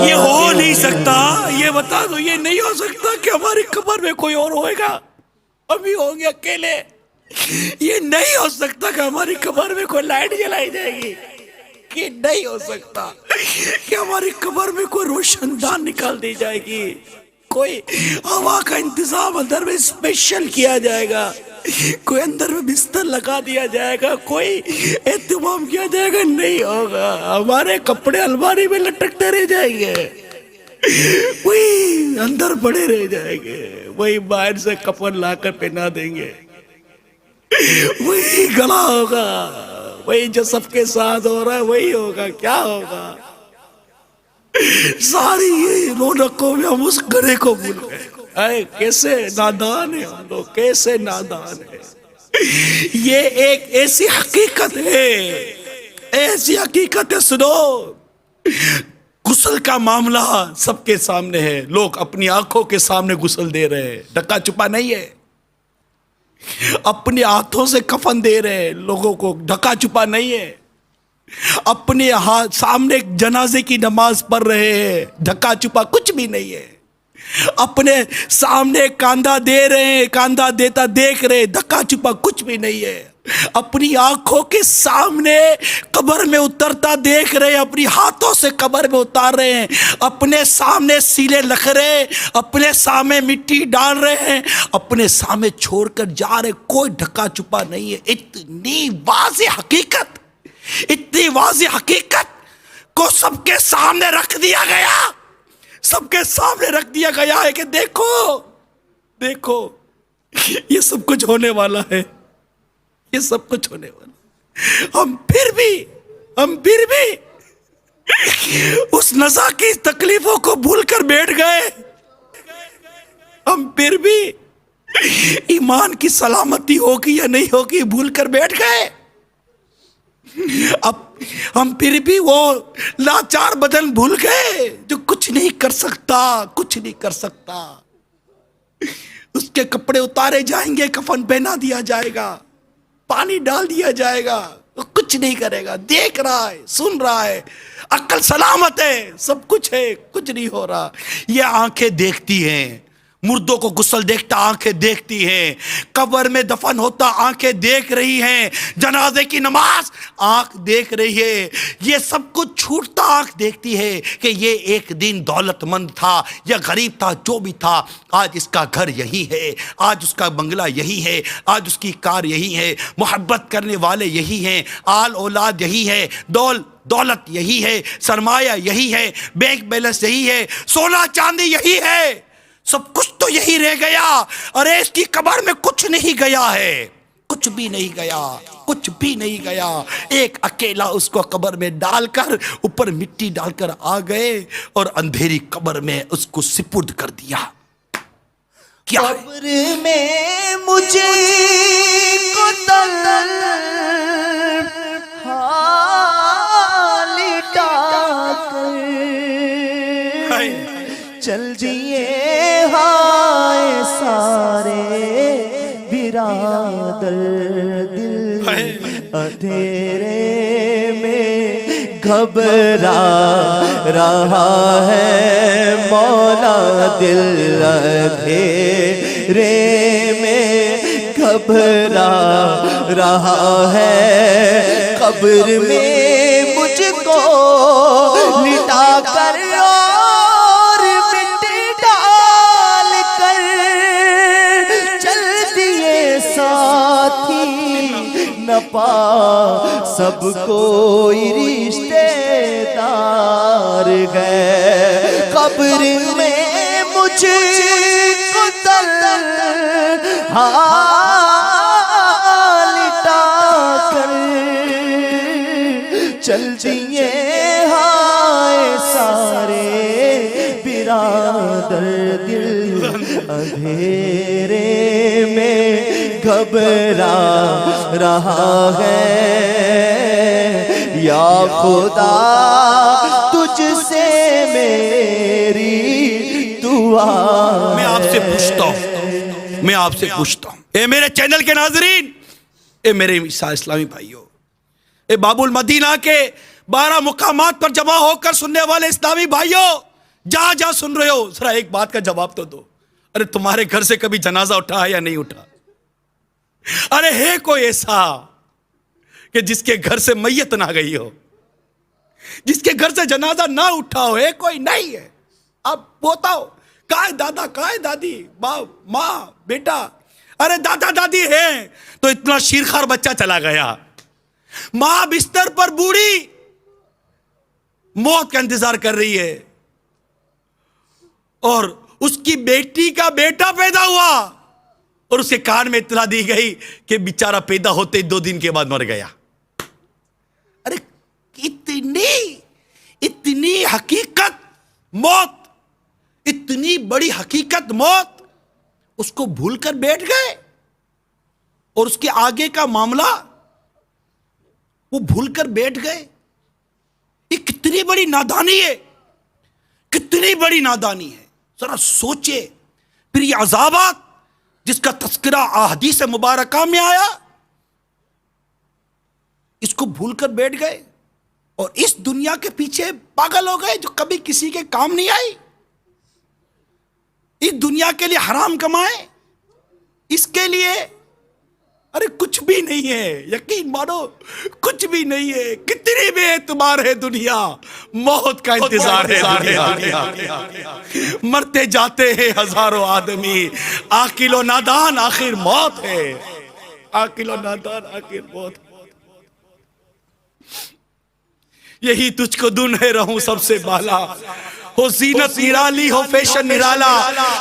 یہ ہو نہیں سکتا، یہ بتا دو، یہ نہیں ہو سکتا کہ ہماری قبر میں کوئی اور ہوئے گا، ہم ہی ہوں گے اکیلے. یہ نہیں ہو سکتا کہ ہماری قبر میں کوئی لائٹ جلائی جائے گی. یہ نہیں ہو سکتا کہ ہماری قبر میں کوئی روشن دان نکال دی جائے گی، کوئی ہوا کا انتظام اندر میں اسپیشل کیا جائے گا، کوئی اندر میں بستر لگا دیا جائے گا، کوئی اہتمام کیا جائے گا. نہیں ہوگا. ہمارے کپڑے الماری میں لٹکتے رہ جائیں گے، وہی اندر پڑے رہ جائیں گے، وہی باہر سے کفن لا کر پہنا دیں گے، وہی گلا ہوگا، وہی جو سب کے ساتھ ہو رہا ہے وہی ہوگا. کیا ہوگا؟ ساری یہ رونقوں میں ہم اس گڑھے کو بھول گئے. اے کیسے نادان ہیں ہم لوگ، کیسے نادان ہیں. یہ ایک ایسی حقیقت ہے، ایسی حقیقت ہے. سنو، غسل کا معاملہ سب کے سامنے ہے، لوگ اپنی آنکھوں کے سامنے غسل دے رہے ہیں، ڈکا چھپا نہیں ہے. اپنے ہاتھوں سے کفن دے رہے ہیں لوگوں کو، ڈھکا چھپا نہیں ہے. اپنے ہاتھ سامنے جنازے کی نماز پڑھ رہے ہیں، ڈھکا چھپا کچھ بھی نہیں ہے. اپنے سامنے کاندھا دے رہے ہیں، کاندھا دیتا دیکھ رہے، ڈھکا چھپا کچھ بھی نہیں ہے. اپنی آنکھوں کے سامنے قبر میں اترتا دیکھ رہے، اپنی ہاتھوں سے قبر میں اتار رہے ہیں. اپنے سامنے سیلے لکھ رہے، اپنے سامنے مٹی ڈال رہے ہیں، اپنے سامنے چھوڑ کر جا رہے. کوئی ڈھکا چھپا نہیں ہے. اتنی واضح حقیقت، اتنی واضح حقیقت کو سب کے سامنے رکھ دیا گیا، سب کے سامنے رکھ دیا گیا ہے کہ دیکھو دیکھو یہ سب کچھ ہونے والا ہے، یہ سب کچھ ہونے والا ہے. ہم پھر بھی اس نزا کی تکلیفوں کو بھول کر بیٹھ گئے. ہم پھر بھی ایمان کی سلامتی ہوگی یا نہیں ہوگی بھول کر بیٹھ گئے. اب ہم پھر بھی وہ لاچار بدن بھول گئے جو کچھ نہیں کر سکتا، کچھ نہیں کر سکتا. اس کے کپڑے اتارے جائیں گے، کفن پہنا دیا جائے گا، پانی ڈال دیا جائے گا، وہ کچھ نہیں کرے گا. دیکھ رہا ہے، سن رہا ہے، عقل سلامت ہے، سب کچھ ہے، کچھ نہیں ہو رہا. یہ آنکھیں دیکھتی ہیں، مردوں کو غسل دیکھتا آنکھیں دیکھتی ہیں، قبر میں دفن ہوتا آنکھیں دیکھ رہی ہیں، جنازے کی نماز آنکھ دیکھ رہی ہے. یہ سب کچھ چھوٹتا آنکھ دیکھتی ہے کہ یہ ایک دن دولت مند تھا یا غریب تھا، جو بھی تھا، آج اس کا گھر یہی ہے، آج اس کا بنگلہ یہی ہے، آج اس کی کار یہی ہے، محبت کرنے والے یہی ہیں، آل اولاد یہی ہے، دولت یہی ہے، سرمایہ یہی ہے، بینک بیلنس یہی ہے، سونا چاندی یہی ہے، سب کچھ تو یہی رہ گیا. ارے اس کی قبر میں کچھ نہیں گیا ہے، کچھ بھی نہیں گیا، کچھ بھی نہیں گیا. ایک اکیلا اس کو قبر میں ڈال کر، اوپر مٹی ڈال کر آ گئے اور اندھیری قبر میں اس کو سپرد کر دیا. کیا قبر میں مجھے کو چل جیے ہائے سارے برادر، دل اندھیرے میں گھبرا رہا ہے مولا، دل اندھیرے میں گھبرا رہا ہے. قبر میں مجھ کو لٹا کر نہ پا سب کوئی رشتے دار گئے. قبر میں مجھ کو لٹا کر چل دیے ہائے سارے برادر، دل اندھیرے میں گھبرا رہا ہے. یا خدا تجھ سے میری دعا، میں آپ سے پوچھتا ہوں، اے میرے چینل کے ناظرین، اے میرے اسلامی بھائیوں، اے باب المدینہ کے 12 مقامات پر جمع ہو کر سننے والے اسلامی بھائیوں، جہاں جہاں سن رہے ہو، ذرا ایک بات کا جواب تو دو. ارے تمہارے گھر سے کبھی جنازہ اٹھا ہے یا نہیں اٹھا؟ ارے ہے کوئی ایسا کہ جس کے گھر سے میت نہ گئی ہو، جس کے گھر سے جنازہ نہ اٹھا ہو؟ ہے کوئی؟ نہیں ہے. اب بتاؤ کہاں ہے دادا، کہاں ہے دادی، باپ، ماں، بیٹا؟ ارے دادا دادی ہیں تو اتنا شیرخوار بچہ چلا گیا. ماں بستر پر بوڑھی موت کا انتظار کر رہی ہے، اور اس کی بیٹی کا بیٹا پیدا ہوا اور اس کے کان میں اطلاع دی گئی کہ بیچارہ پیدا ہوتے 2 دن کے بعد مر گیا. ارے اتنی حقیقت موت، اتنی بڑی حقیقت موت، اس کو بھول کر بیٹھ گئے، اور اس کے آگے کا معاملہ وہ بھول کر بیٹھ گئے. یہ کتنی بڑی نادانی ہے، کتنی بڑی نادانی ہے. ذرا سوچے. پھر یہ عذابات جس کا تذکرہ احادیث مبارکہ میں آیا، اس کو بھول کر بیٹھ گئے اور اس دنیا کے پیچھے پاگل ہو گئے جو کبھی کسی کے کام نہیں آئی. اس دنیا کے لیے حرام کمائے، اس کے لیے ارے کچھ بھی نہیں ہے. یقین مانو کچھ بھی نہیں ہے. کتنی بے اعتبار ہے دنیا، موت کا انتظار ہے دنیا. مرتے جاتے ہیں ہزاروں آدمی، عاقل و نادان آخر موت ہے. عاقل و نادان آخر موت. یہی تجھ کو دن ہے رہوں سب سے بالا، ہو زینت نرالی ہو فیشن نرالا.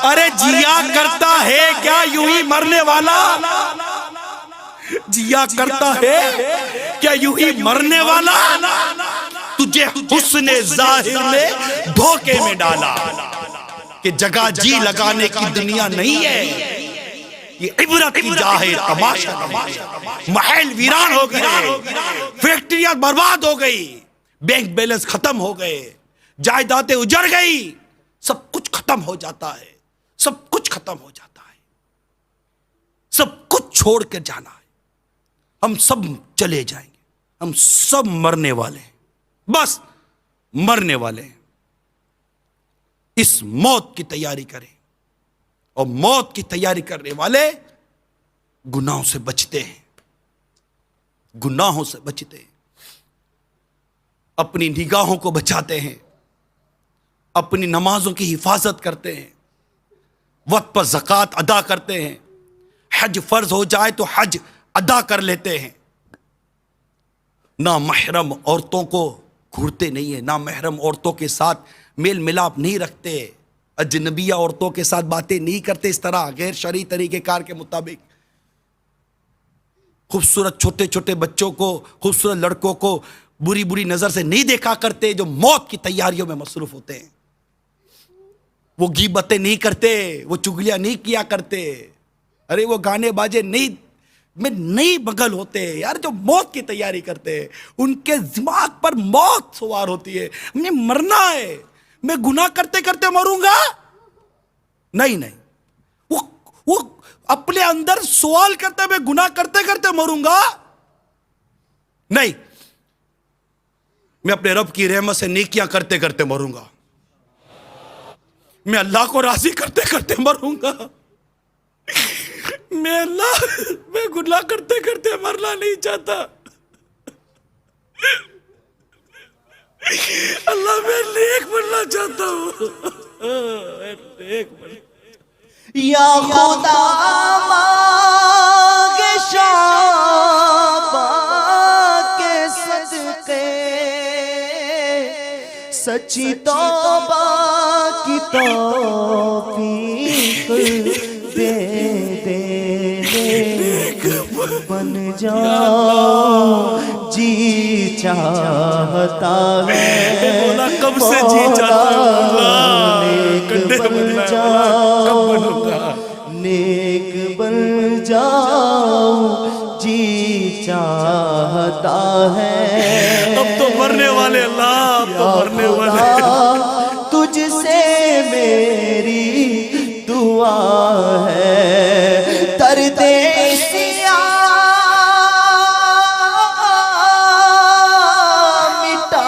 ارے جیا کرتا ہے کیا یوں ہی مرنے والا؟ جیا کرتا ہے کیا یوں ہی مرنے والا؟ تجھے حسن ظاہر نے دھوکے میں ڈالا کہ جگہ جی لگانے کی دنیا نہیں ہے. یہ عبرت کی جا ہے، تماشا نہیں. محل ویران ہو گئے، فیکٹریاں برباد ہو گئی، بینک بیلنس ختم ہو گئے، جائیدادیں اجڑ گئی. سب کچھ ختم ہو جاتا ہے، سب کچھ ختم ہو جاتا ہے. سب کچھ چھوڑ کر جانا ہے. ہم سب چلے جائیں گے، ہم سب مرنے والے ہیں، بس مرنے والے ہیں. اس موت کی تیاری کریں، اور موت کی تیاری کرنے والے گناہوں سے بچتے ہیں، گناہوں سے بچتے ہیں، اپنی نگاہوں کو بچاتے ہیں، اپنی نمازوں کی حفاظت کرتے ہیں، وقت پر زکوٰۃ ادا کرتے ہیں، حج فرض ہو جائے تو حج ادا کر لیتے ہیں، نہ محرم عورتوں کو گھورتے نہیں ہیں، نہ محرم عورتوں کے ساتھ میل ملاپ نہیں رکھتے، اجنبیہ عورتوں کے ساتھ باتیں نہیں کرتے اس طرح غیر شرعی طریقہ کار کے مطابق. خوبصورت چھوٹے چھوٹے بچوں کو، خوبصورت لڑکوں کو بری بری نظر سے نہیں دیکھا کرتے جو موت کی تیاریوں میں مصروف ہوتے ہیں. وہ غیبتیں نہیں کرتے، وہ چگلیاں نہیں کیا کرتے، ارے وہ گانے باجے نہیں بغل ہوتے. یار جو موت کی تیاری کرتے ہیں ان کے دماغ پر موت سوار ہوتی ہے. ہمیں مرنا ہے، میں گناہ کرتے کرتے مروں گا؟ نہیں، وہ اپنے اندر سوال کرتے میں گناہ کرتے کرتے مروں گا؟ نہیں، میں اپنے رب کی رحمت سے نیکیاں کرتے کرتے مروں گا، میں اللہ کو راضی کرتے کرتے مروں گا. میں گناہ کرتے کرتے مرنا نہیں چاہتا. اللہ میں نیک بننا چاہتا ہوں، نیک بننا. یا خدا مانگ شعبہ کے صدقے، سچی توبہ کی توفیق دے دے. بن جاؤ جی چاہتا ہے کب سے جی چاہتا نیک بن جاؤ، نیک بن جاؤ جی چاہتا ہے. اب تو مرنے والے اللہ، اب تو مرنے والے. تجھ سے میری دعا ہے، درد سیاہ مٹا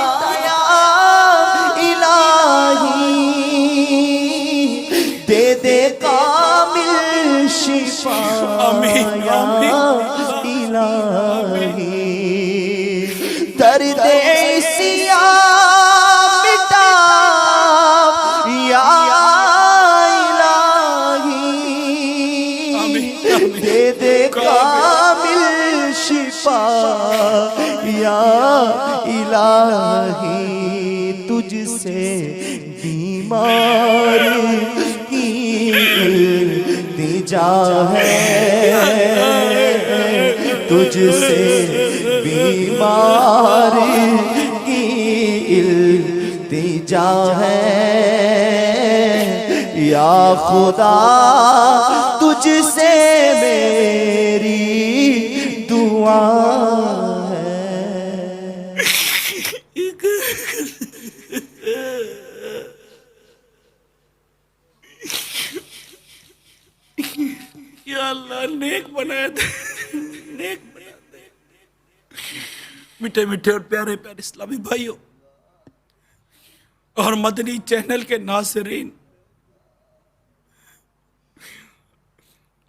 سے بیمار کی التجا ہے، تجھ سے بیمار کی التجا ہے، یا خدا تجھ سے میری دعا ہے۔ یا اللہ نیک بنایا دے، نیک بنا دے۔ میٹھے میٹھے اور پیارے پیارے اسلامی بھائیوں اور مدنی چینل کے ناظرین،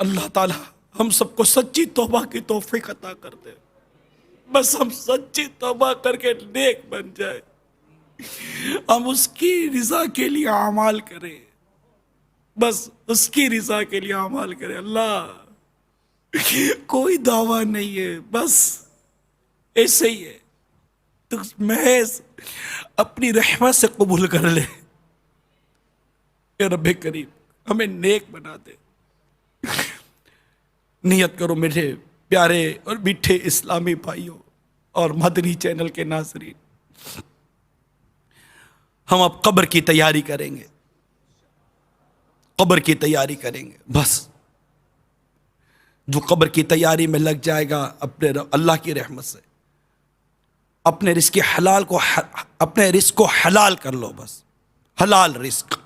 اللہ تعالی ہم سب کو سچی توبہ کی توفیق عطا کر دے۔ بس ہم سچی توبہ کر کے نیک بن جائے، ہم اس کی رضا کے لیے اعمال کریں، بس اس کی رضا کے لیے اعمال کریں۔ اللہ کوئی دعویٰ نہیں ہے، بس ایسے ہی ہے، تو محض اپنی رحمت سے قبول کر لے۔ اے رب کریم ہمیں نیک بنا دے۔ نیت کرو میرے پیارے اور میٹھے اسلامی بھائیوں اور مدنی چینل کے ناظرین، ہم اب قبر کی تیاری کریں گے، قبر کی تیاری کریں گے۔ بس جو قبر کی تیاری میں لگ جائے گا، اپنے اللہ کی رحمت سے اپنے رزق حلال کو اپنے رزق کو حلال کر لو۔ بس حلال رزق،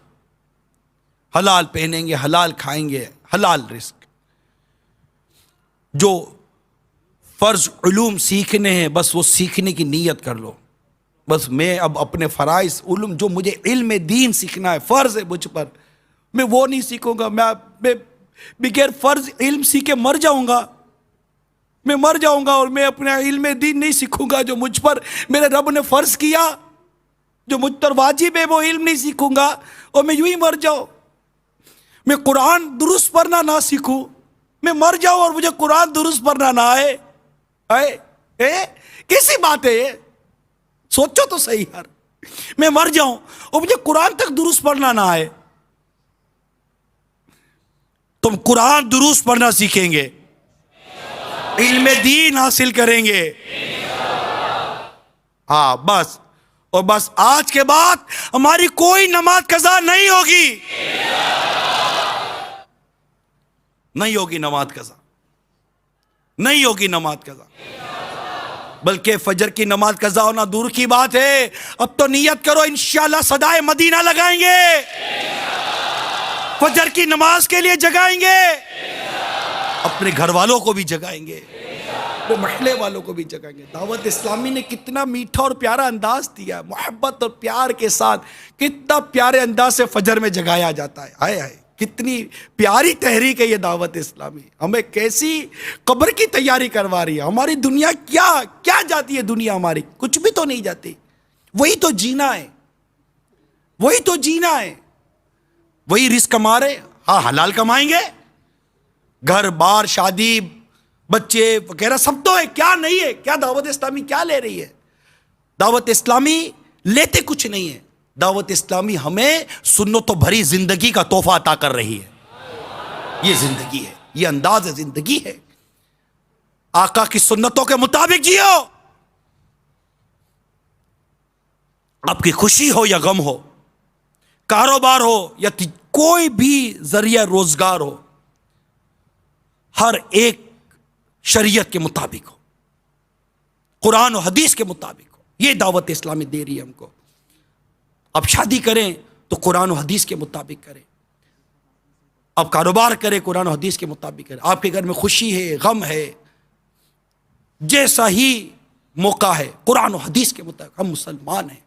حلال پہنیں گے، حلال کھائیں گے، حلال رزق۔ جو فرض علوم سیکھنے ہیں بس وہ سیکھنے کی نیت کر لو۔ بس میں اب اپنے فرائض علوم جو مجھے علم دین سیکھنا ہے، فرض ہے مجھ پر، میں وہ نہیں سیکھوں گا۔ میں بغیر فرض علم سیکھے مر جاؤں گا، میں مر جاؤں گا، اور میں اپنا علم دین نہیں سیکھوں گا جو مجھ پر میرے رب نے فرض کیا، جو مجھ پر واجب ہے، وہ علم نہیں سیکھوں گا اور میں یوں ہی مر جاؤں۔ میں قرآن درست پڑھنا نہ سیکھوں، میں مر جاؤں اور مجھے قرآن درست پڑھنا نہ آئے۔ کیسی بات ہے یہ؟ سوچو تو صحیح یار، میں مر جاؤں اور مجھے قرآن تک درست پڑھنا نہ آئے۔ تم قرآن درست پڑھنا سیکھیں گے، علم دین حاصل کریں گے، ہاں بس، اور بس آج کے بعد ہماری کوئی نماز قضا نہیں ہوگی، نہیں ہوگی نماز قضا، نہیں ہوگی نماز قضا، بلکہ فجر کی نماز قضا ہونا دور کی بات ہے۔ اب تو نیت کرو انشاءاللہ صدائے مدینہ لگائیں گے، فجر کی نماز کے لیے جگائیں گے، اپنے گھر والوں کو بھی جگائیں گے، اپنے محلے والوں کو بھی جگائیں گے۔ دعوت اسلامی نے کتنا میٹھا اور پیارا انداز دیا، محبت اور پیار کے ساتھ کتنا پیارے انداز سے فجر میں جگایا جاتا ہے۔ ہائے ہائے کتنی پیاری تحریک ہے یہ دعوت اسلامی، ہمیں کیسی قبر کی تیاری کروا رہی ہے۔ ہماری دنیا کیا جاتی ہے؟ دنیا ہماری کچھ بھی تو نہیں جاتی، وہی تو جینا ہے، وہی تو جینا ہے، وہی رزق ہمارے، ہاں حلال کمائیں گے، گھر بار شادی بچے وغیرہ سب تو ہے، کیا نہیں ہے؟ کیا دعوت اسلامی کیا لے رہی ہے؟ دعوت اسلامی لیتے کچھ نہیں ہے، دعوت اسلامی ہمیں سنتوں بھری زندگی کا تحفہ عطا کر رہی ہے۔ یہ زندگی ہے، یہ انداز زندگی ہے، آقا کی سنتوں کے مطابق جیو۔ آپ کی خوشی ہو یا غم ہو، کاروبار ہو یا کوئی بھی ذریعہ روزگار ہو، ہر ایک شریعت کے مطابق ہو، قرآن و حدیث کے مطابق ہو۔ یہ دعوت اسلامی دے رہی ہے ہم کو۔ اب شادی کریں تو قرآن و حدیث کے مطابق کریں، اب کاروبار کریں قرآن و حدیث کے مطابق کریں، آپ کے گھر میں خوشی ہے غم ہے، جیسا ہی موقع ہے قرآن و حدیث کے مطابق۔ ہم مسلمان ہیں،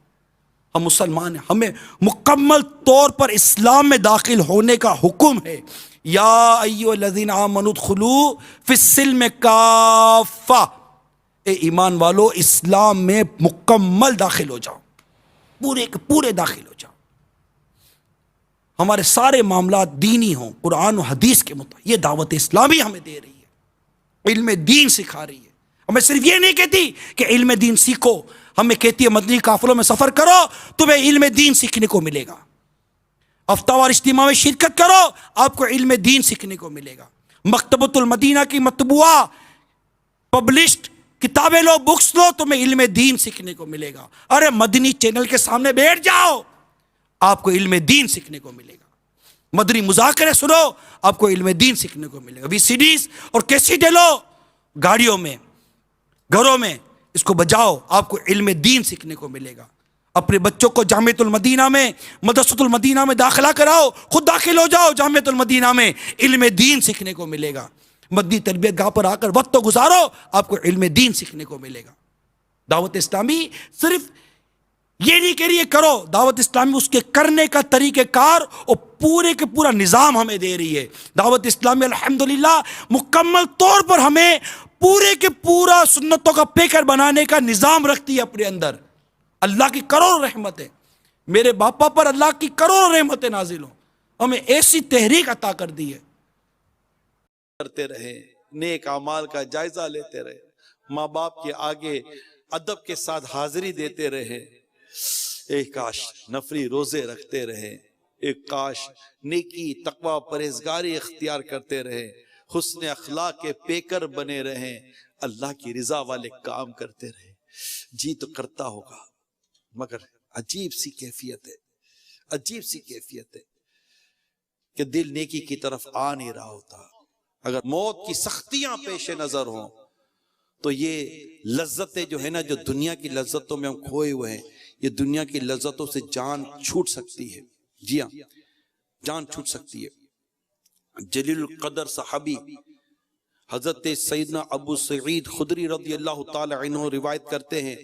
ہم مسلمان ہیں، ہمیں مکمل طور پر اسلام میں داخل ہونے کا حکم ہے۔ یا ایھا الذین آمنوا ادخلوا فی السلم کافہ، اے ایمان والو اسلام میں مکمل داخل ہو جاؤ، پورے کے پورے داخل ہو جاؤ، ہمارے سارے معاملات دینی ہوں قرآن و حدیث کے مطابق۔ یہ دعوت اسلامی ہمیں دے رہی ہے، علم دین سکھا رہی ہے، ہمیں صرف یہ نہیں کہتی کہ علم دین سیکھو، ہمیں کہتی ہے مدنی قافلوں میں سفر کرو تمہیں علم دین سیکھنے کو ملے گا، ہفتہ وار اجتماع میں شرکت کرو آپ کو علم دین سیکھنے کو ملے گا، مکتبۃ المدینہ کی مطبوعہ پبلشڈ کتابیں لو، بکس لو، تمہیں علم دین سیکھنے کو ملے گا۔ ارے مدنی چینل کے سامنے بیٹھ جاؤ آپ کو علم دین سیکھنے کو ملے گا، مدنی مذاکرے سنو آپ کو علم دین سیکھنے کو ملے گا، وی سی ڈیز اور کیسیٹیں لو گاڑیوں میں گھروں میں اس کو بجاؤ آپ کو علم دین سیکھنے کو ملے گا۔ اپنے بچوں کو جامعۃ المدینہ میں مدرسۃ المدینہ میں داخلہ کراؤ، خود داخل ہو جاؤ جامعۃ المدینہ میں، علم دین سیکھنے کو ملے گا۔ مدنی تربیت گاہ پر آ کر وقت تو گزارو آپ کو علم دین سیکھنے کو ملے گا۔ دعوت اسلامی صرف یہ نہیں کہ یہ کرو، دعوت اسلامی اس کے کرنے کا طریقہ کار اور پورے کے پورا نظام ہمیں دے رہی ہے۔ دعوت اسلامی الحمدللہ مکمل طور پر ہمیں پورے کے پورا سنتوں کا پیکر بنانے کا نظام رکھتی ہے اپنے اندر۔ اللہ کی کروڑ رحمت ہے، میرے باپا پر اللہ کی کروڑ رحمتیں نازل ہوں، ہمیں ایسی تحریک عطا کر دی ہے۔ کرتے رہے، نیک اعمال کا جائزہ لیتے رہے، ماں باپ کے آگے ادب کے ساتھ حاضری دیتے رہے، ایک کاش نفلی روزے رکھتے رہے، ایک کاش نیکی تقوی پرہیزگاری اختیار کرتے رہے، حسن اخلاق کے پیکر بنے رہے، اللہ کی رضا والے کام کرتے رہے۔ جی تو کرتا ہوگا مگر عجیب سی کیفیت ہے، عجیب سی کیفیت ہے کہ دل نیکی کی طرف آ نہیں رہا ہوتا۔ اگر موت کی سختیاں پیش نظر ہوں تو یہ لذتیں جو ہے نا، جو دنیا کی لذتوں میں ہم کھوئے ہوئے ہیں، یہ دنیا کی لذتوں سے جان چھوٹ سکتی ہے۔ جی ہاں، جان چھوٹ سکتی ہے۔ جلیل القدر صحابی حضرت سیدنا ابو سعید خدری رضی اللہ تعالی عنہ روایت کرتے ہیں،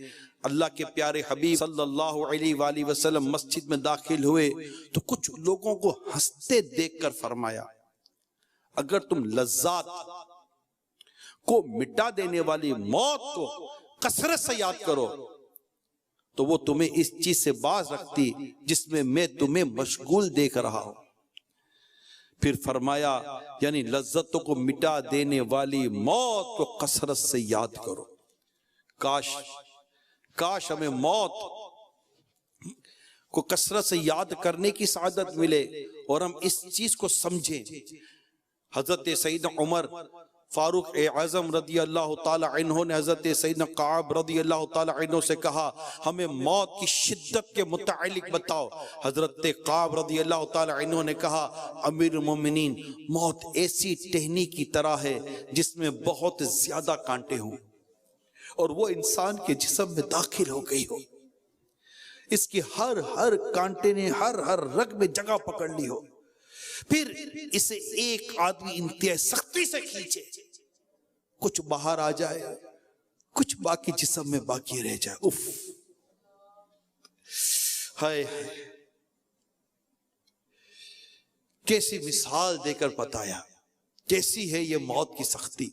اللہ کے پیارے حبیب صلی اللہ علیہ وآلہ وسلم مسجد میں داخل ہوئے تو کچھ لوگوں کو ہنستے دیکھ کر فرمایا، اگر تم لذات کو مٹا دینے والی موت کو کثرت سے یاد کرو تو وہ تمہیں اس چیز سے باز رکھتی جس میں تمہیں مشغول دیکھ رہا ہوں۔ پھر فرمایا یعنی لذتوں کو مٹا دینے والی موت کو کثرت سے یاد کرو۔ کاش ہمیں موت کو کثرت سے یاد کرنے کی سعادت ملے اور ہم اس چیز کو سمجھیں۔ حضرت سیدنا عمر فاروق اعظم رضی اللہ تعالی عنہ نے حضرت سیدنا کعب رضی اللہ تعالی عنہ سے کہا ہمیں موت کی شدت کے متعلق بتاؤ۔ حضرت کعب رضی اللہ تعالی عنہ نے کہا امیر المومنین، موت ایسی ٹہنی کی طرح ہے جس میں بہت زیادہ کانٹے ہوں اور وہ انسان کے جسم میں داخل ہو گئی ہو، اس کی ہر کانٹے نے ہر رگ میں جگہ پکڑ لی ہو، پھر اسے ایک آدمی انتہائی سختی سے کھینچے، کچھ باہر آ جائے، کچھ باقی جسم میں باقی رہ جائے۔ اف، ہائے کیسی مثال دے کر بتایا کیسی ہے یہ موت کی سختی۔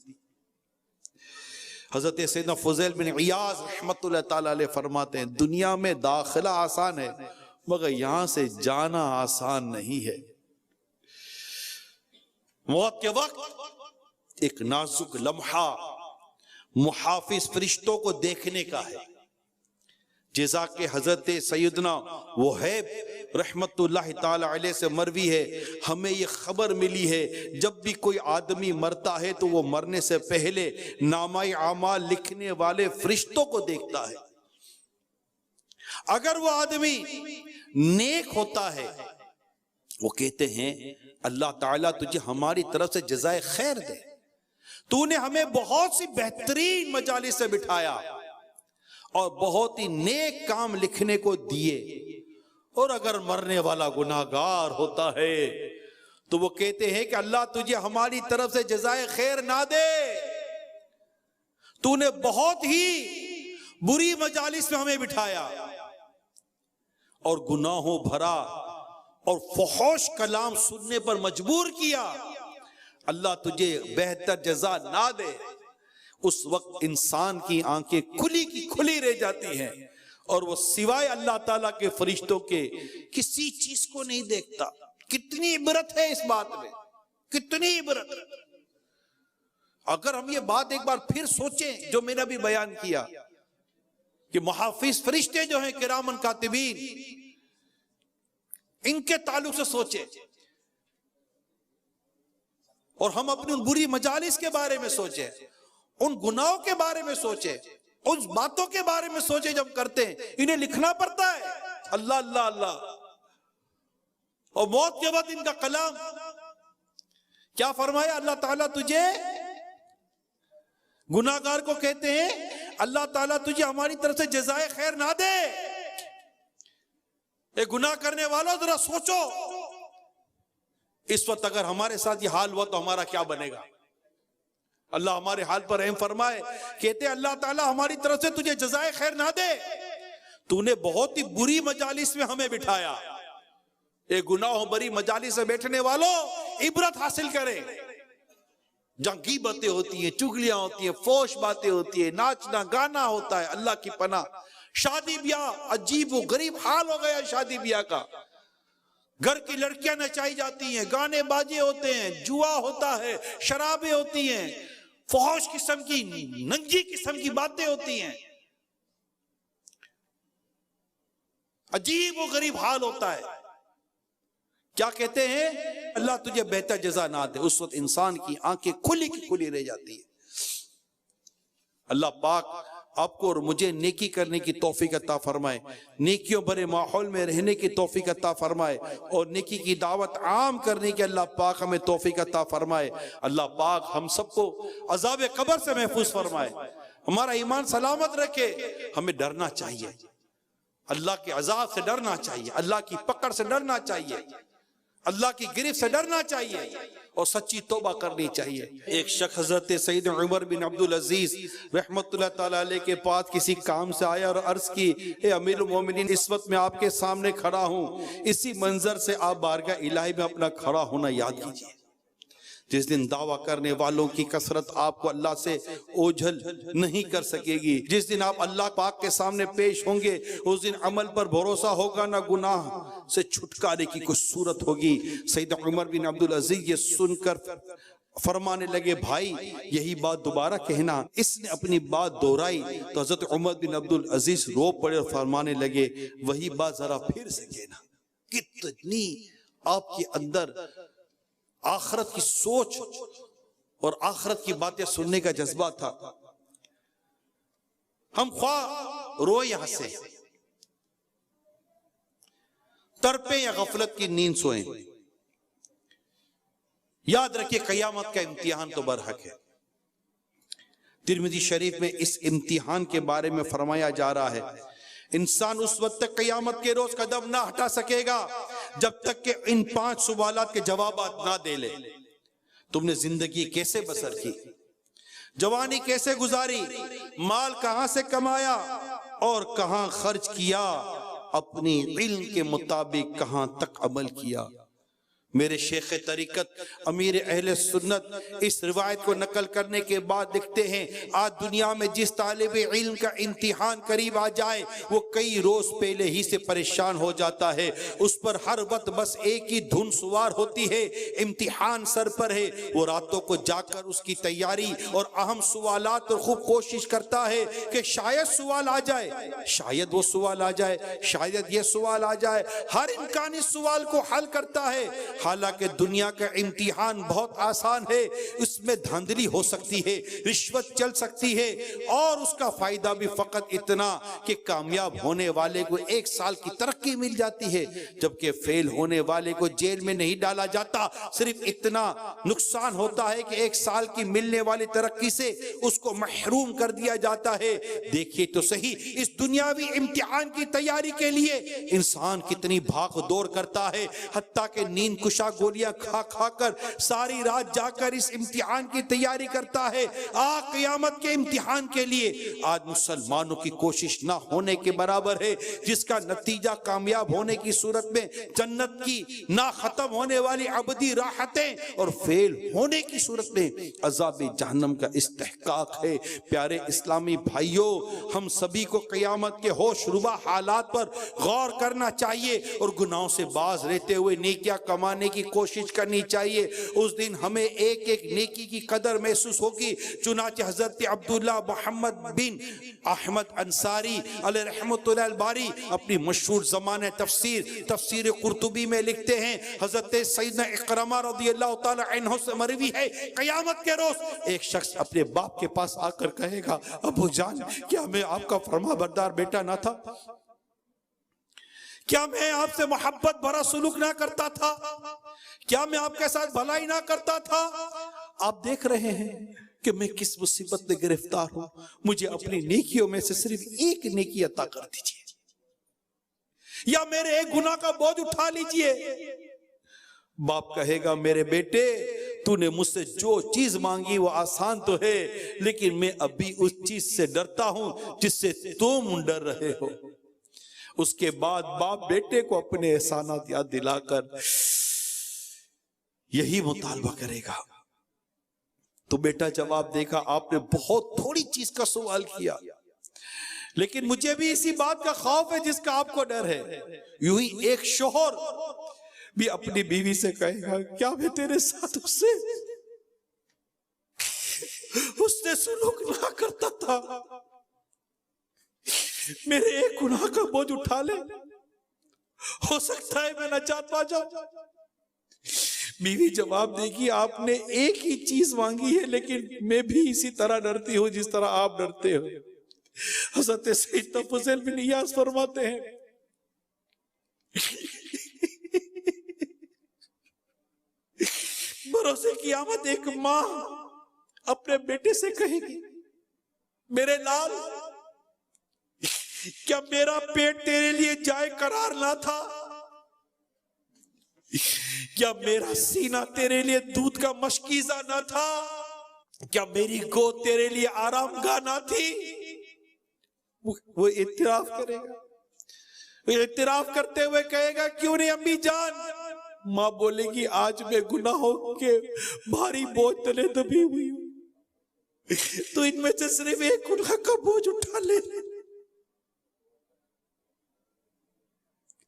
حضرت سیدنا فضیل بن عیاض رحمت اللہ تعالی علیہ فرماتے ہیں دنیا میں داخلہ آسان ہے مگر یہاں سے جانا آسان نہیں ہے۔ موت کے وقت ایک نازک لمحہ محافظ فرشتوں کو دیکھنے کا ہے، جیسا کہ حضرت سیدنا وہیب رحمت اللہ تعالی علیہ سے مروی ہے، ہمیں یہ خبر ملی ہے جب بھی کوئی آدمی مرتا ہے تو وہ مرنے سے پہلے نامہ اعمال لکھنے والے فرشتوں کو دیکھتا ہے۔ اگر وہ آدمی نیک ہوتا ہے وہ کہتے ہیں اللہ تعالیٰ تجھے ہماری طرف سے جزائے خیر دے، تو نے ہمیں بہت سی بہترین مجالس سے بٹھایا اور بہت ہی نیک کام لکھنے کو دیے۔ اور اگر مرنے والا گناہگار ہوتا ہے تو وہ کہتے ہیں کہ اللہ تجھے ہماری طرف سے جزائے خیر نہ دے، تو نے بہت ہی بری مجالس میں ہمیں بٹھایا اور گناہوں بھرا اور فحش کلام سننے پر مجبور کیا، اللہ تجھے بہتر جزا نہ دے۔ اس وقت انسان کی آنکھیں کھلی کی کھلی رہ جاتی ہیں اور وہ سوائے اللہ تعالیٰ کے فرشتوں کے کسی چیز کو نہیں دیکھتا۔ کتنی عبرت ہے اس بات میں، کتنی عبرت۔ اگر ہم یہ بات ایک بار پھر سوچیں جو میں نے بھی بیان کیا کہ محافظ فرشتے جو ہیں کرامن کاتبین، ان کے تعلق سے سوچے، اور ہم اپنی ان بری مجالس کے بارے میں سوچیں، ان گناہوں کے بارے میں سوچیں، ان باتوں کے بارے میں سوچیں جب کرتے ہیں، انہیں لکھنا پڑتا ہے اللہ اللہ اللہ، اور موت کے بعد ان کا کلام کیا فرمایا اللہ تعالیٰ تجھے، گناہگار کو کہتے ہیں اللہ تعالیٰ تجھے ہماری طرف سے جزائے خیر نہ دے۔ اے گناہ کرنے والوں ذرا سوچو، اس وقت اگر ہمارے ساتھ یہ حال ہوا تو ہمارا کیا بنے گا؟ اللہ ہمارے حال پر رحم فرمائے۔ کہتے اللہ تعالیٰ ہماری طرف سے تجھے جزائے خیر نہ دے، تو نے بہت ہی بری مجالس میں ہمیں بٹھایا۔ اے گناہوں بری مجالس میں بیٹھنے والوں عبرت حاصل کریں، جہاں غیبتیں ہوتی ہیں، چغلیاں ہوتی ہیں، فوش باتیں ہوتی ہیں، ناچنا گانا ہوتا ہے، اللہ کی پناہ۔ شادی بیاہ عجیب و غریب حال ہو گیا شادی بیاہ کا، گھر کی لڑکیاں نچائی جاتی ہیں، گانے باجے ہوتے ہیں، جوا ہوتا ہے، شرابیں ہوتی ہیں، فحش قسم کی ننگی قسم کی باتیں ہوتی ہیں، عجیب و غریب حال ہوتا ہے۔ کیا کہتے ہیں اللہ تجھے بہتر جزا نہ دے، اس وقت انسان کی آنکھیں کھلی کی کھلی رہ جاتی ہے۔ اللہ پاک آپ کو اور مجھے نیکی کرنے کی توفیق عطا فرمائے، نیکیوں بھرے ماحول میں رہنے کی توفیق عطا فرمائے، اور نیکی کی دعوت عام کرنے کی اللہ پاک ہمیں توفیق عطا فرمائے۔ اللہ پاک ہم سب کو عذاب قبر سے محفوظ فرمائے، ہمارا ایمان سلامت رکھے۔ ہمیں ڈرنا چاہیے، اللہ کے عذاب سے ڈرنا چاہیے، اللہ کی پکڑ سے ڈرنا چاہیے، اللہ کی گرفت سے ڈرنا چاہیے، اور سچی توبہ کرنی چاہیے۔ ایک شخص حضرت سید عمر بن عبدالعزیز رحمت اللہ تعالیٰ علیہ کے پاس کسی کام سے آیا اور عرض کی، اے امیر المومنین، اس وقت میں آپ کے سامنے کھڑا ہوں، اسی منظر سے آپ بارگاہ الہی میں اپنا کھڑا ہونا یاد کیجیے۔ جس دن دعویٰ کرنے والوں کی کثرت آپ کو اللہ سے اوجھل نہیں کر سکے گی، جس دن آپ اللہ پاک کے سامنے پیش ہوں گے، اس دن عمل پر بھروسہ ہوگا، نہ گناہ سے چھٹکارے کی کچھ صورت ہوگی۔ سید عمر بن عبدالعزیز یہ سن کر فرمانے لگے، بھائی یہی بات دوبارہ کہنا۔ اس نے اپنی بات دہرائی تو حضرت عمر بن عبدالعزیز رو پڑے اور فرمانے لگے، وہی بات ذرا پھر سے کہنا۔ کتنی آپ کے اندر آخرت کی سوچ اور آخرت کی باتیں سننے کا جذبہ تھا۔ ہم خواہ روئے یا ہنسے، تڑپیں یا غفلت کی نیند سوئیں، یاد رکھیے قیامت کا امتحان تو برحق ہے۔ ترمذی شریف میں اس امتحان کے بارے میں فرمایا جا رہا ہے، انسان اس وقت تک قیامت کے روز قدم نہ ہٹا سکے گا جب تک کہ ان 5 سوالات کے جوابات نہ دے لے۔ تم نے زندگی کیسے بسر کی، جوانی کیسے گزاری، مال کہاں سے کمایا اور کہاں خرچ کیا، اپنی علم کے مطابق کہاں تک عمل کیا۔ میرے شیخ طریقت امیر اہل سنت اس روایت کو نقل کرنے کے بعد لکھتے ہیں، آج دنیا میں جس طالب علم کا امتحان قریب آ جائے وہ کئی روز پہلے ہی سے پریشان ہو جاتا ہے، اس پر ہر وقت بس ایک ہی دھن سوار ہوتی ہے، امتحان سر پر ہے۔ وہ راتوں کو جا کر اس کی تیاری اور اہم سوالات پر خوب کوشش کرتا ہے کہ شاید سوال آ جائے، شاید وہ سوال آ جائے، شاید یہ سوال آ جائے، ہر امکانی سوال کو حل کرتا ہے۔ حالانکہ دنیا کا امتحان بہت آسان ہے، اس میں دھاندلی ہو سکتی ہے، رشوت چل سکتی ہے، اور اس کا فائدہ بھی فقط اتنا کہ کامیاب ہونے والے کو 1 سال کی ترقی مل جاتی ہے، جبکہ فیل ہونے والے کو جیل میں نہیں ڈالا جاتا، صرف اتنا نقصان ہوتا ہے کہ 1 سال کی ملنے والی ترقی سے اس کو محروم کر دیا جاتا ہے۔ دیکھیے تو صحیح اس دنیاوی امتحان کی تیاری کے لیے انسان کتنی بھاگ دوڑ کرتا ہے، حتیٰ کہ نیند کشا گولیاں کھا کھا کر ساری رات جا کر اس امتحان کی تیاری کرتا ہے۔ قیامت کے امتحان کے لیے آج مسلمانوں کی کوشش نہ ہونے کے برابر ہے، جس کا نتیجہ کامیاب ہونے کی صورت میں جنت کی نہ ختم ہونے والی ابدی راحتیں اور فیل ہونے کی صورت میں عذاب جہنم کا استحقاق ہے۔ پیارے اسلامی بھائیوں، ہم سبھی کو قیامت کے ہوش ربا حالات پر غور کرنا چاہیے اور گناہوں سے باز رہتے ہوئے نیکیاں کمانے پانے کی کوشش کرنی چاہیے. اس دن ہمیں ایک ایک نیکی کی قدر محسوس ہوگی. چنانچہ حضرت عبداللہ محمد بن احمد انصاری علیہ رحمت اللہ الباری اپنی مشہور زمانہ تفسیر قرطبی میں لکھتے ہیں، حضرت سیدنا اکرمہ رضی اللہ تعالی عنہ سے مروی ہے، قیامت کے روز ایک شخص اپنے باپ کے پاس آ کر کہے گا، ابو جان کیا میں آپ کا فرما بردار بیٹا نہ تھا؟ کیا میں آپ سے محبت بھرا سلوک نہ کرتا تھا؟ کیا میں آپ کے ساتھ بھلائی نہ کرتا تھا؟ آپ دیکھ رہے ہیں کہ میں کس مصیبت میں گرفتار ہوں، مجھے اپنی نیکیوں میں سے صرف ایک نیکی عطا کر دیجئے، یا میرے ایک گناہ کا بوجھ اٹھا لیجئے. باپ کہے گا، میرے بیٹے تو نے مجھ سے جو چیز مانگی وہ آسان تو ہے، لیکن میں ابھی اس چیز سے ڈرتا ہوں جس سے تم ڈر رہے ہو. اس کے بعد باپ بیٹے کو اپنے احسانات یاد دلا کر یہی مطالبہ کرے گا. تو بیٹا جواب دے گا، آپ نے بہت تھوڑی چیز کا سوال کیا، لیکن مجھے بھی اسی بات کا خوف ہے جس کا آپ کو ڈر ہے. یوں ہی ایک شوہر بھی اپنی بیوی سے کہے گا، کیا میں تیرے ساتھ اس نے سلوک نہ کرتا تھا، میرے ایک گناہ کا بوجھ اٹھا لے، ہو سکتا ہے میں نجات پا جاؤں. بیوی جواب دے گی، آپ نے ایک ہی چیز مانگی ہے، لیکن میں بھی اسی طرح ڈرتی ہوں جس طرح آپ ڈرتے ہو. حضرت سیدنا فضیل بن ایاس فرماتے ہیں، بروز قیامت ایک ماں اپنے بیٹے سے کہے گی، میرے لال کیا میرا پیٹ تیرے لیے جائے قرار نہ تھا؟ کیا میرا سینہ تیرے لیے دودھ کا مشکیزہ نہ تھا؟ کیا میری گود تیرے لیے آرام گاہ نہ تھی؟ وہ اعتراف کرے گا. وہ اعتراف کرتے ہوئے کہے گا، کیوں نہیں امی جان؟ ماں بولے گی، آج میں گناہوں کے بھاری بوجھ تلے دبی ہوئی ہوں، تو ان میں سے صرف ایک گناہ کا بوجھ اٹھا لے.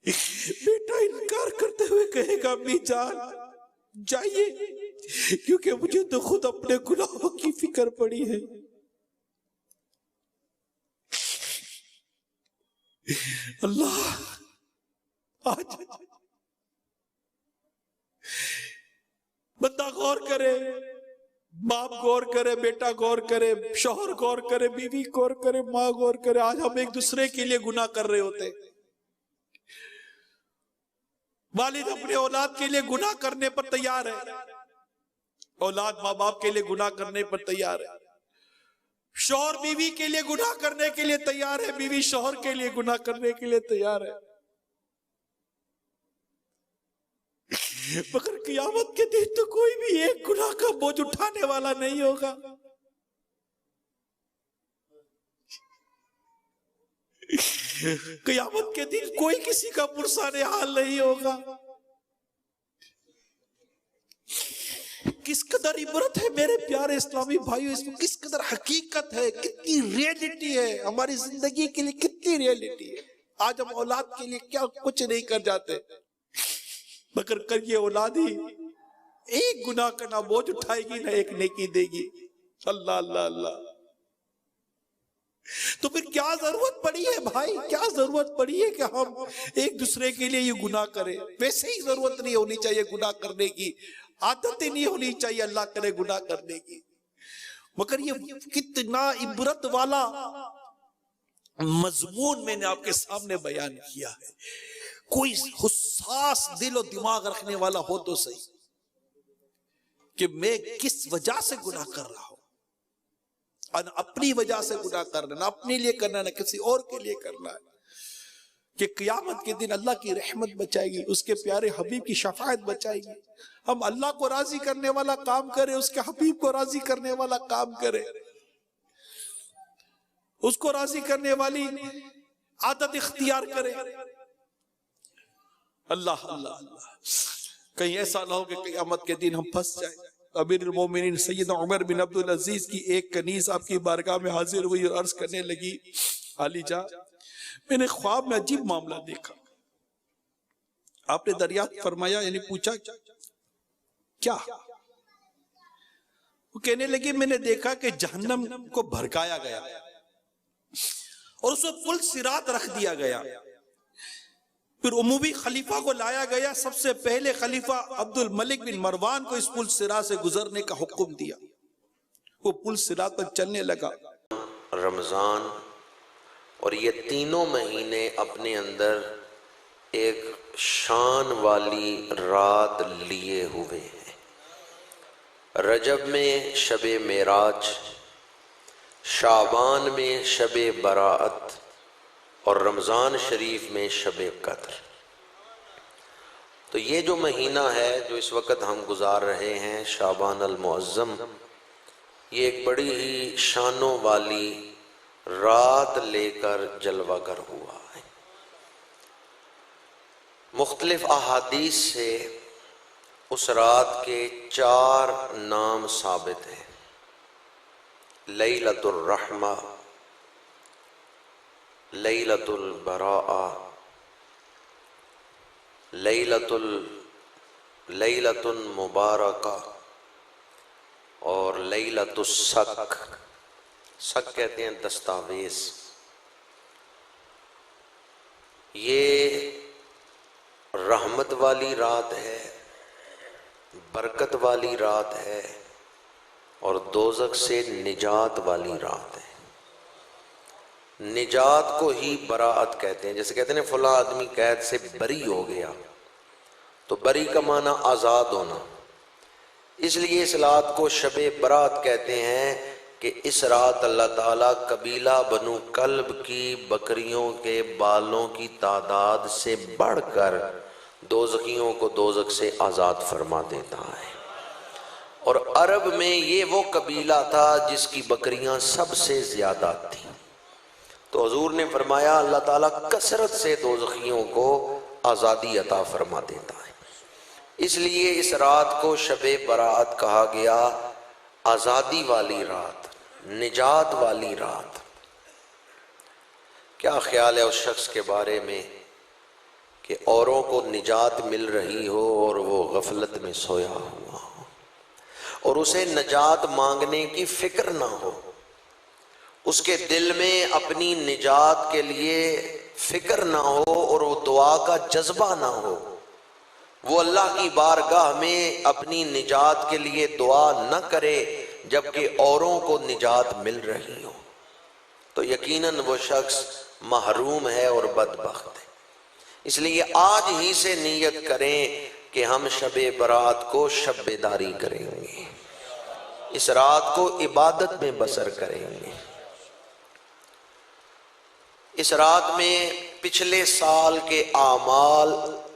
بیٹا انکار کرتے ہوئے کہے گا، امی جان جائیے، کیونکہ مجھے تو خود اپنے گناہوں کی فکر پڑی ہے. اللہ آج بندہ غور کرے، باپ غور کرے، بیٹا غور کرے، شوہر غور کرے، بیوی غور کرے، ماں غور کرے. آج ہم ایک دوسرے کے لیے گناہ کر رہے ہوتے. والد اپنے اولاد کے لیے گناہ کرنے پر تیار ہے، اولاد ماں باپ کے لیے گناہ کرنے پر تیار ہے، شوہر بیوی کے لیے گناہ کرنے کے لیے تیار ہے، بیوی شوہر کے لیے گناہ کرنے کے لیے تیار ہے. مگر قیامت کے دن تو کوئی بھی ایک گناہ کا بوجھ اٹھانے والا نہیں ہوگا. قیامت کے دن کوئی کسی کا پرسان حال نہیں ہوگا. کس قدر عبرت ہے میرے پیارے اسلامی بھائیو، اس میں کس قدر حقیقت ہے، کتنی ریئلٹی ہے ہماری زندگی کے لیے، کتنی ریئلٹی ہے. آج ہم اولاد کے لیے کیا کچھ نہیں کر جاتے، مگر کر یہ اولاد ہی ایک گناہ کا نہ بوجھ اٹھائے گی نہ ایک نیکی دے گی. اللہ اللہ اللہ. تو پھر کیا ضرورت پڑی ہے بھائی، کیا ضرورت پڑی ہے کہ ہم ایک دوسرے کے لیے یہ گناہ کریں؟ ویسے ہی ضرورت نہیں ہونی چاہیے گناہ کرنے کی، عادت ہی نہیں ہونی چاہیے اللہ کرے گناہ کرنے کی. مگر یہ کتنا عبرت والا مضمون میں نے آپ کے سامنے بیان کیا ہے. کوئی حساس دل و دماغ رکھنے والا ہو تو صحیح کہ میں کس وجہ سے گناہ کر رہا ہوں، نہ اپنی وجہ سے گناہ کرنا، نہ اپنے لیے کرنا، نہ کسی اور کے لیے کرنا ہے. کہ قیامت کے دن اللہ کی رحمت بچائے گی، اس کے پیارے حبیب کی شفاعت بچائے گی. ہم اللہ کو راضی کرنے والا کام کریں، اس کے حبیب کو راضی کرنے والا کام کریں، اس کو راضی کرنے والی عادت اختیار کریں. اللہ اللہ اللہ. کہیں ایسا نہ ہو کہ قیامت کے دن ہم پھنس جائیں. امیر المومنین سیدنا عمر بن عبدالعزیز کی ایک کنیز آپ کی بارگاہ میں حاضر ہوئی اور عرض کرنے لگی، علی جان میں نے خواب میں عجیب معاملہ دیکھا. آپ نے دریافت فرمایا یعنی پوچھا کیا؟ وہ کہنے لگی میں نے دیکھا کہ جہنم کو بھڑکایا گیا اور اس کو پل صراط رکھ دیا گیا، پھر عمومی خلیفہ کو لایا گیا، سب سے پہلے خلیفہ عبد الملک بن مروان کو اس پل صراط سے گزرنے کا حکم دیا، وہ پل صراط پر چلنے لگا۔ رمضان اور یہ تینوں مہینے اپنے اندر ایک شان والی رات لیے ہوئے ہیں۔ رجب میں شب معراج، شعبان میں شب براءت اور رمضان شریف میں شب قدر۔ تو یہ جو مہینہ ہے جو اس وقت ہم گزار رہے ہیں، شعبان المعظم، یہ ایک بڑی ہی شانوں والی رات لے کر جلوہ گر ہوا ہے۔ مختلف احادیث سے اس رات کے 4 نام ثابت ہیں: لیلۃ الرحمہ، لیلۃ البراءہ، لیلۃ مبارکہ اور لیلۃ السک۔ سک کہتے ہیں دستاویز۔ یہ رحمت والی رات ہے، برکت والی رات ہے اور دوزخ سے نجات والی رات ہے۔ نجات کو ہی براءت کہتے ہیں، جیسے کہتے ہیں فلاں آدمی قید سے بری ہو گیا، تو بری کا معنی آزاد ہونا، اس لیے اس رات کو شب براءت کہتے ہیں کہ اس رات اللہ تعالیٰ قبیلہ بنو کلب کی بکریوں کے بالوں کی تعداد سے بڑھ کر دوزخیوں کو دوزخ سے آزاد فرما دیتا ہے۔ اور عرب میں یہ وہ قبیلہ تھا جس کی بکریاں سب سے زیادہ تھیں، تو حضور نے فرمایا اللہ تعالیٰ کثرت سے دوزخیوں کو آزادی عطا فرما دیتا ہے، اس لیے اس رات کو شب براءت کہا گیا، آزادی والی رات، نجات والی رات۔ کیا خیال ہے اس شخص کے بارے میں کہ اوروں کو نجات مل رہی ہو اور وہ غفلت میں سویا ہوا ہو، اور اسے نجات مانگنے کی فکر نہ ہو، اس کے دل میں اپنی نجات کے لیے فکر نہ ہو اور وہ دعا کا جذبہ نہ ہو، وہ اللہ کی بارگاہ میں اپنی نجات کے لیے دعا نہ کرے جبکہ اوروں کو نجات مل رہی ہو، تو یقیناً وہ شخص محروم ہے اور بدبخت ہے۔ اس لیے آج ہی سے نیت کریں کہ ہم شب برات کو شب بیداری کریں گے، اس رات کو عبادت میں بسر کریں گے۔ اس رات میں پچھلے سال کے اعمال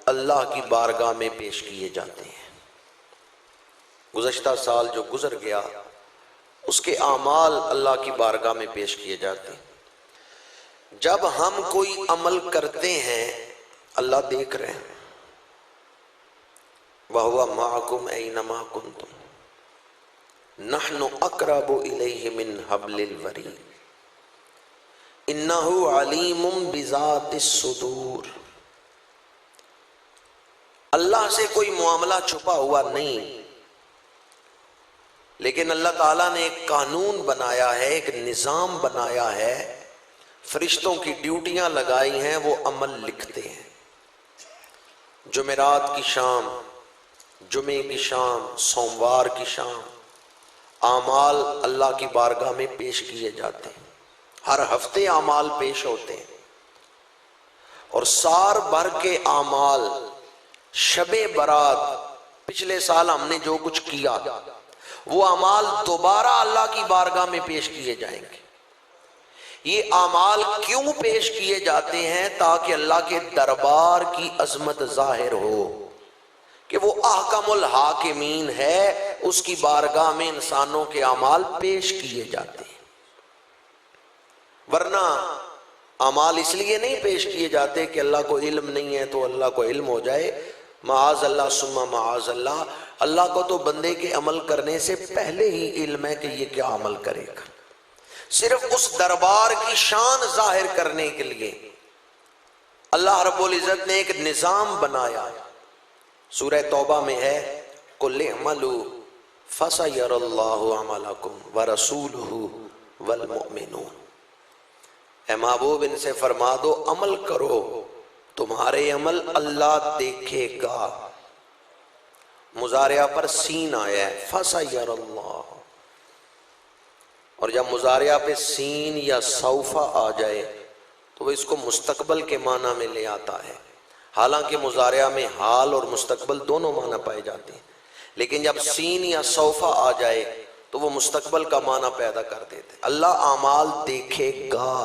اللہ کی بارگاہ میں پیش کیے جاتے ہیں۔ گزشتہ سال جو گزر گیا اس کے اعمال اللہ کی بارگاہ میں پیش کیے جاتے ہیں۔ جب ہم کوئی عمل کرتے ہیں اللہ دیکھ رہے ہیں، وَهُوَ مَعَكُمْ أَيْنَمَا كُنْتُمْ نَحْنُ أَقْرَبُ إِلَيْهِ مِنْ حَبْلِ الْوَرِيدِ إِنَّهُ عَلِيمٌ بِذَاتِ الصُّدُورِ۔ اللہ سے کوئی معاملہ چھپا ہوا نہیں، لیکن اللہ تعالیٰ نے ایک قانون بنایا ہے، ایک نظام بنایا ہے، فرشتوں کی ڈیوٹیاں لگائی ہیں، وہ عمل لکھتے ہیں۔ جمعرات کی شام، جمعے کی شام، سوموار کی شام اعمال اللہ کی بارگاہ میں پیش کیے جاتے ہیں۔ ہر ہفتے اعمال پیش ہوتے ہیں، اور سال بھر کے اعمال شب برات، پچھلے سال ہم نے جو کچھ کیا وہ اعمال دوبارہ اللہ کی بارگاہ میں پیش کیے جائیں گے۔ یہ اعمال کیوں پیش کیے جاتے ہیں؟ تاکہ اللہ کے دربار کی عظمت ظاہر ہو کہ وہ احکم الحاکمین ہے، اس کی بارگاہ میں انسانوں کے اعمال پیش کیے جاتے ہیں۔ ورنہ اعمال اس لیے نہیں پیش کیے جاتے کہ اللہ کو علم نہیں ہے تو اللہ کو علم ہو جائے، معاذ اللہ ثم معاذ اللہ، اللہ کو تو بندے کے عمل کرنے سے پہلے ہی علم ہے کہ یہ کیا عمل کرے گا، صرف اس دربار کی شان ظاہر کرنے کے لیے اللہ رب العزت نے ایک نظام بنایا. سورہ توبہ میں ہے قُلْ اعْمَلُوا فَسَيَرَى اللَّهُ عَمَلَكُمْ وَرَسُولُهُ وَالْمُؤْمِنُونَ. اے محبوب ان سے فرما دو عمل کرو، تمہارے عمل اللہ دیکھے گا. مضارعہ پر سین آیا ہے فَسَيَرَى اللَّهُ، اور جب مضارعہ پہ سین یا سوف آ جائے تو وہ اس کو مستقبل کے معنی میں لے آتا ہے. حالانکہ مضارعہ میں حال اور مستقبل دونوں معنی پائے جاتے ہیں، لیکن جب سین یا سوف آ جائے تو وہ مستقبل کا معنی پیدا کر دیتے. اللہ اعمال دیکھے گا.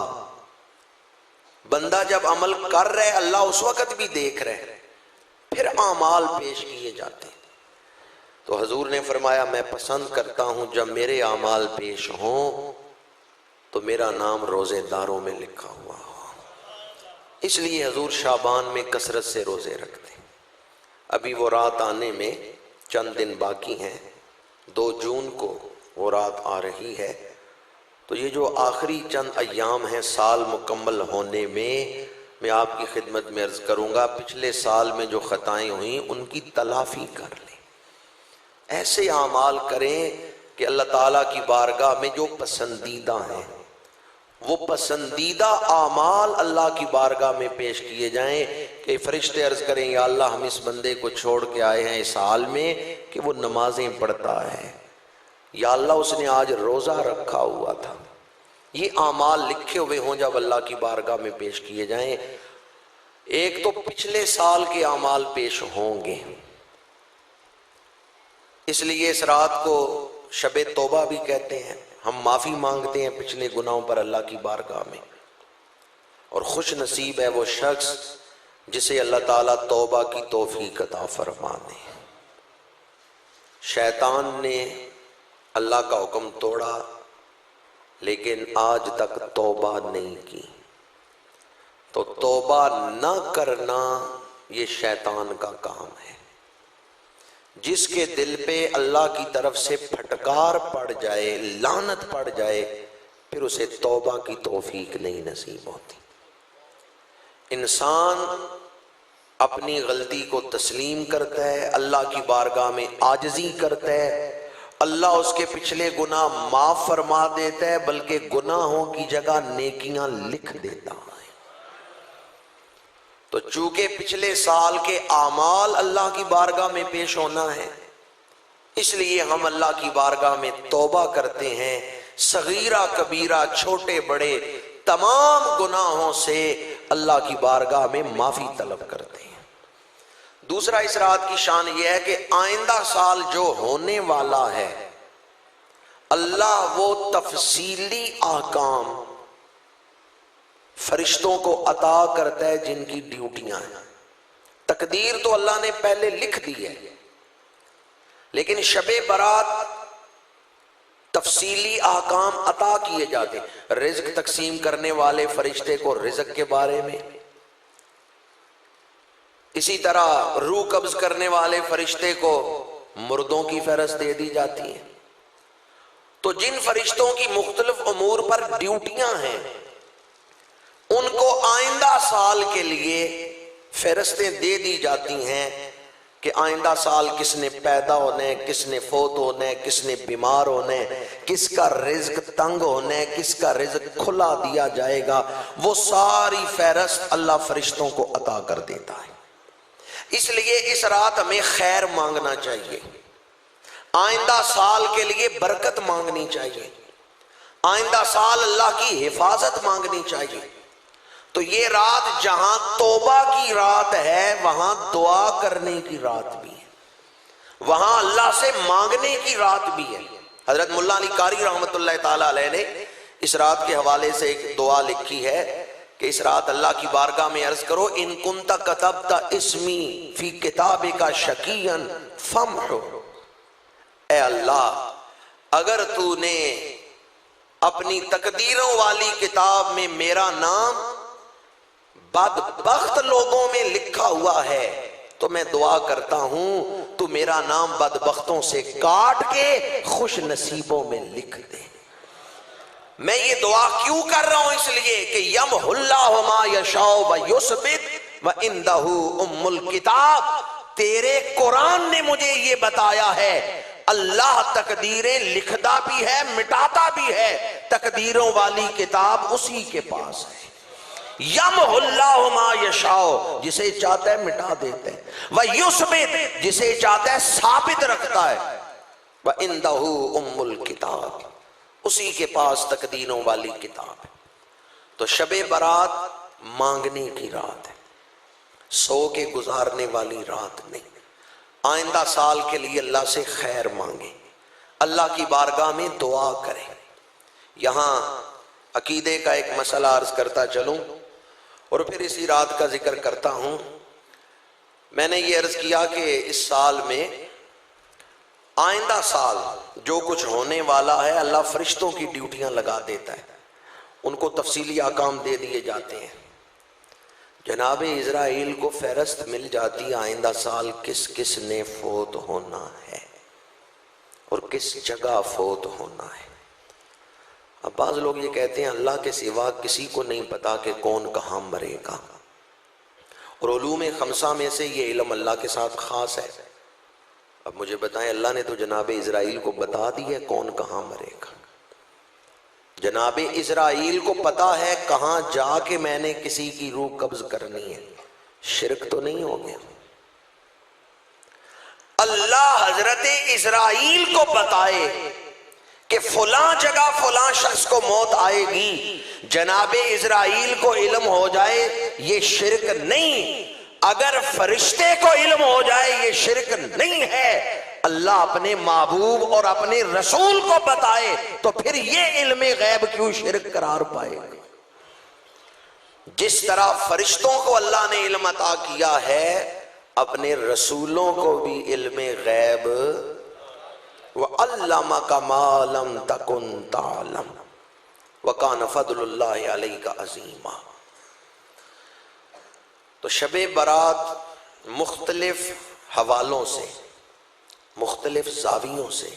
بندہ جب عمل کر رہے اللہ اس وقت بھی دیکھ رہے، پھر اعمال پیش کیے جاتے ہیں. تو حضور نے فرمایا میں پسند کرتا ہوں جب میرے اعمال پیش ہوں تو میرا نام روزے داروں میں لکھا ہوا ہو. اس لیے حضور شعبان میں کثرت سے روزے رکھتے ہیں. ابھی وہ رات آنے میں چند دن باقی ہیں، 2 جون کو وہ رات آ رہی ہے. تو یہ جو آخری چند ایام ہیں سال مکمل ہونے میں آپ کی خدمت میں عرض کروں گا پچھلے سال میں جو خطائیں ہوئیں ان کی تلافی کر لیں. ایسے اعمال کریں کہ اللہ تعالیٰ کی بارگاہ میں جو پسندیدہ ہیں وہ پسندیدہ اعمال اللہ کی بارگاہ میں پیش کیے جائیں کہ فرشتے عرض کریں یا اللہ ہم اس بندے کو چھوڑ کے آئے ہیں اس حال میں کہ وہ نمازیں پڑھتا ہے، یا اللہ اس نے آج روزہ رکھا ہوا تھا. یہ اعمال لکھے ہوئے ہوں جب اللہ کی بارگاہ میں پیش کیے جائیں. ایک تو پچھلے سال کے اعمال پیش ہوں گے، اس لیے اس رات کو شب توبہ بھی کہتے ہیں. ہم معافی مانگتے ہیں پچھلے گناہوں پر اللہ کی بارگاہ میں. اور خوش نصیب ہے وہ شخص جسے اللہ تعالیٰ توبہ کی توفیق عطا فرما دے. شیطان نے اللہ کا حکم توڑا لیکن آج تک توبہ نہیں کی. تو توبہ نہ کرنا یہ شیطان کا کام ہے. جس کے دل پہ اللہ کی طرف سے پھٹکار پڑ جائے، لعنت پڑ جائے، پھر اسے توبہ کی توفیق نہیں نصیب ہوتی. انسان اپنی غلطی کو تسلیم کرتا ہے، اللہ کی بارگاہ میں عاجزی کرتا ہے، اللہ اس کے پچھلے گناہ معاف فرما دیتا ہے، بلکہ گناہوں کی جگہ نیکیاں لکھ دیتا ہے. تو چونکہ پچھلے سال کے اعمال اللہ کی بارگاہ میں پیش ہونا ہے، اس لیے ہم اللہ کی بارگاہ میں توبہ کرتے ہیں. صغیرہ کبیرہ چھوٹے بڑے تمام گناہوں سے اللہ کی بارگاہ میں معافی طلب کرتے ہیں. دوسرا اس رات کی شان یہ ہے کہ آئندہ سال جو ہونے والا ہے اللہ وہ تفصیلی احکام فرشتوں کو عطا کرتا ہے جن کی ڈیوٹیاں ہیں. تقدیر تو اللہ نے پہلے لکھ دی ہے، لیکن شب برات تفصیلی احکام عطا کیے جاتے ہیں. رزق تقسیم کرنے والے فرشتے کو رزق کے بارے میں، اسی طرح روح قبض کرنے والے فرشتے کو مردوں کی فہرست دے دی جاتی ہے. تو جن فرشتوں کی مختلف امور پر ڈیوٹیاں ہیں ان کو آئندہ سال کے لیے فہرستیں دے دی جاتی ہیں کہ آئندہ سال کس نے پیدا ہونا ہے، کس نے فوت ہونا ہے، کس نے بیمار ہونا ہے، کس کا رزق تنگ ہونا ہے، کس کا رزق کھلا دیا جائے گا. وہ ساری فہرست اللہ فرشتوں کو عطا کر دیتا ہے. اس لیے اس رات ہمیں خیر مانگنا چاہیے، آئندہ سال کے لیے برکت مانگنی چاہیے، آئندہ سال اللہ کی حفاظت مانگنی چاہیے. تو یہ رات جہاں توبہ کی رات ہے وہاں دعا کرنے کی رات بھی ہے، وہاں اللہ سے مانگنے کی رات بھی ہے. حضرت مولا علی قاری رحمت اللہ تعالیٰ علیہ نے اس رات کے حوالے سے ایک دعا لکھی ہے کہ اس رات اللہ کی بارگاہ میں عرض کرو ان کنت کتبت اسمی فی کتابک شقیا فامحو. اے اللہ اگر تو نے اپنی تقدیروں والی کتاب میں میرا نام بدبخت لوگوں میں لکھا ہوا ہے تو میں دعا کرتا ہوں تو میرا نام بدبختوں سے کاٹ کے خوش نصیبوں میں لکھ دے. میں یہ دعا کیوں کر رہا ہوں؟ اس لیے کہ یمحو اللہ ما یشاء و یثبت وَإِنْدَهُ أُمُّ الْكِتَابِ، تیرے قرآن نے مجھے یہ بتایا ہے اللہ تقدیریں لکھتا بھی ہے مٹاتا بھی ہے، تقدیروں والی کتاب اسی کے پاس ہے۔ یمحو اللہ ما یشاء، جسے چاہتا ہے مٹا دیتا ہے، وَیُثْبِتْ، جسے چاہتا ہے ثابت رکھتا ہے، وَإِنْدَهُ أُمُّ الْكِتَابِ، اسی کے پاس تقدیروں والی کتاب ہے۔ تو شب برات مانگنے کی رات ہے، سو کے گزارنے والی رات نہیں۔ آئندہ سال کے لیے اللہ سے خیر مانگے، اللہ کی بارگاہ میں دعا کریں۔ یہاں عقیدے کا ایک مسئلہ عرض کرتا چلوں اور پھر اسی رات کا ذکر کرتا ہوں۔ میں نے یہ عرض کیا کہ اس سال میں آئندہ سال جو کچھ ہونے والا ہے اللہ فرشتوں کی ڈیوٹیاں لگا دیتا ہے، ان کو تفصیلی احکام دے دیے جاتے ہیں۔ جناب اسرائیل کو فہرست مل جاتی آئندہ سال کس کس نے فوت ہونا ہے اور کس جگہ فوت ہونا ہے۔ اب بعض لوگ یہ کہتے ہیں اللہ کے سوا کسی کو نہیں پتا کہ کون کہاں مرے گا، اور علوم خمسہ میں سے یہ علم اللہ کے ساتھ خاص ہے۔ اب مجھے بتائیں، اللہ نے تو جناب اسرائیل کو بتا دی ہے کون کہاں مرے گا۔ جناب اسرائیل کو پتا ہے کہاں جا کے میں نے کسی کی روح قبض کرنی ہے، شرک تو نہیں ہو گیا؟ اللہ حضرت اسرائیل کو بتائے کہ فلاں جگہ فلاں شخص کو موت آئے گی، جناب اسرائیل کو علم ہو جائے یہ شرک نہیں۔ اگر فرشتے کو علم ہو جائے یہ شرک نہیں ہے، اللہ اپنے محبوب اور اپنے رسول کو بتائے تو پھر یہ علم غیب کیوں شرک قرار پائے گا؟ جس طرح فرشتوں کو اللہ نے علم عطا کیا ہے، اپنے رسولوں کو بھی علم غیب، وَعَلَّمَكَ مَا لَمْ تَكُنْ تَعْلَمْ وَكَانَ فَضْلُ اللَّهِ عَلَيْكَ عَظِيمًا۔ تو شب برات مختلف حوالوں سے، مختلف زاویوں سے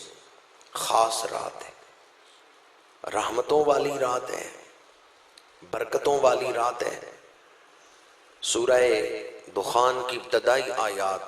خاص رات ہے، رحمتوں والی رات ہے، برکتوں والی رات ہے۔ سورہ دخان کی ابتدائی آیات